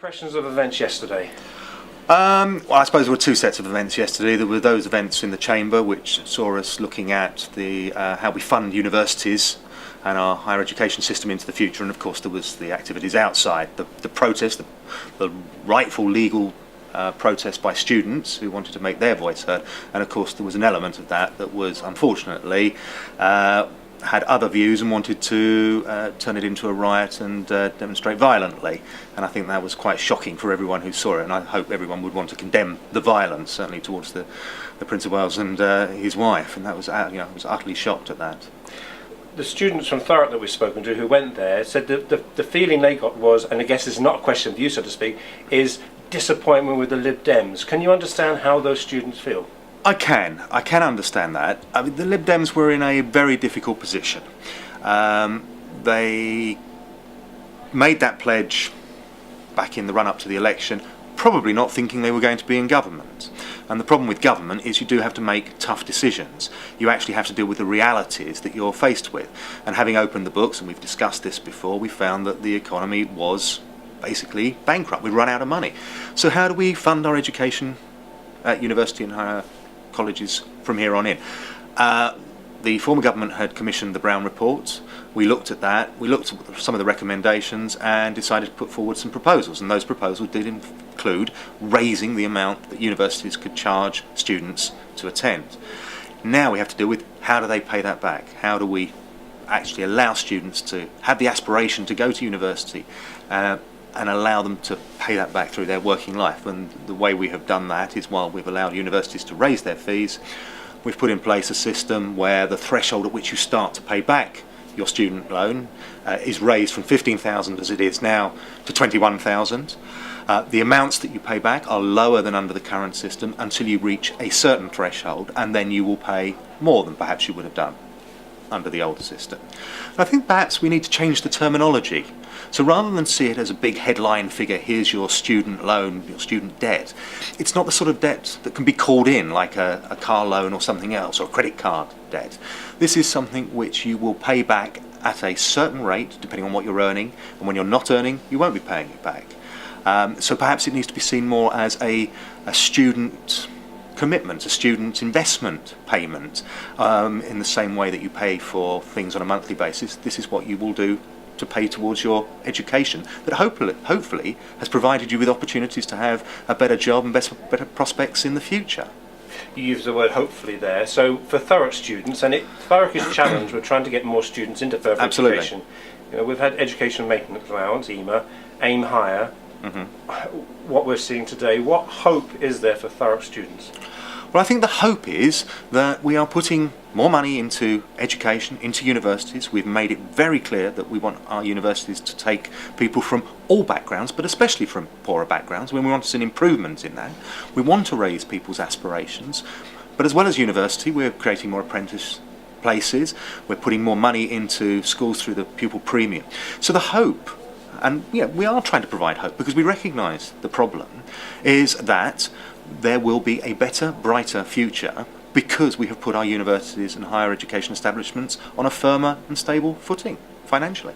impressions of events yesterday? Well, I suppose there were two sets of events yesterday. There were those events in the Chamber which saw us looking at the how we fund universities and our higher education system into the future, and of course there was the activities outside, the protest, the rightful legal protest by students who wanted to make their voice heard, and of course there was an element of that that was unfortunately had other views and wanted to turn it into a riot and demonstrate violently, and I think that was quite shocking for everyone who saw it, and I hope everyone would want to condemn the violence, certainly towards the Prince of Wales and his wife, and that was, I was utterly shocked at that. The students from Thurrock that we've spoken to who went there said that the feeling they got was, and I guess it's not a question of you so to speak, is disappointment with the Lib Dems. Can you understand how those students feel? I can understand that. I mean, the Lib Dems were in a very difficult position. They made that pledge back in the run-up to the election, probably not thinking they were going to be in government. And the problem with government is you do have to make tough decisions. You actually have to deal with the realities that you're faced with. And having opened the books, and we've discussed this before, we found that the economy was basically bankrupt. We'd run out of money. So how do we fund our education at university and higher colleges from here on in? The former government had commissioned the Brown Report. We looked at that, we looked at some of the recommendations and decided to put forward some proposals, and those proposals did include raising the amount that universities could charge students to attend. Now we have to deal with how do they pay that back? How do we actually allow students to have the aspiration to go to university and allow them to pay that back through their working life? And the way we have done that is, while we've allowed universities to raise their fees, we've put in place a system where the threshold at which you start to pay back your student loan is raised from 15,000 as it is now to 21,000. The amounts that you pay back are lower than under the current system until you reach a certain threshold, and then you will pay more than perhaps you would have done under the older system. And I think perhaps we need to change the terminology. So rather than see it as a big headline figure, here's your student loan, your student debt, it's not the sort of debt that can be called in like a car loan or something else, or a credit card debt. This is something which you will pay back at a certain rate depending on what you're earning, and when you're not earning you won't be paying it back. So perhaps it needs to be seen more as a student commitment, a student investment payment, in the same way that you pay for things on a monthly basis. This is what you will do to pay towards your education that hopefully has provided you with opportunities to have a better job and better prospects in the future. You use the word hopefully there. So for Thurrock students, and Thurrock is challenged, we're trying to get more students into further Absolutely. education. We've had Education Maintenance Allowance, EMA, Aim Higher. What we're seeing today, what hope is there for Thurrock students? Well, I think the hope is that we are putting more money into education, into universities. We've made it very clear that we want our universities to take people from all backgrounds, but especially from poorer backgrounds, when we want to see an improvement in that. We want to raise people's aspirations, but as well as university, we're creating more apprentice places. We're putting more money into schools through the pupil premium. So the hope, and we are trying to provide hope because we recognise the problem, is that there will be a better, brighter future because we have put our universities and higher education establishments on a firmer and stable footing financially.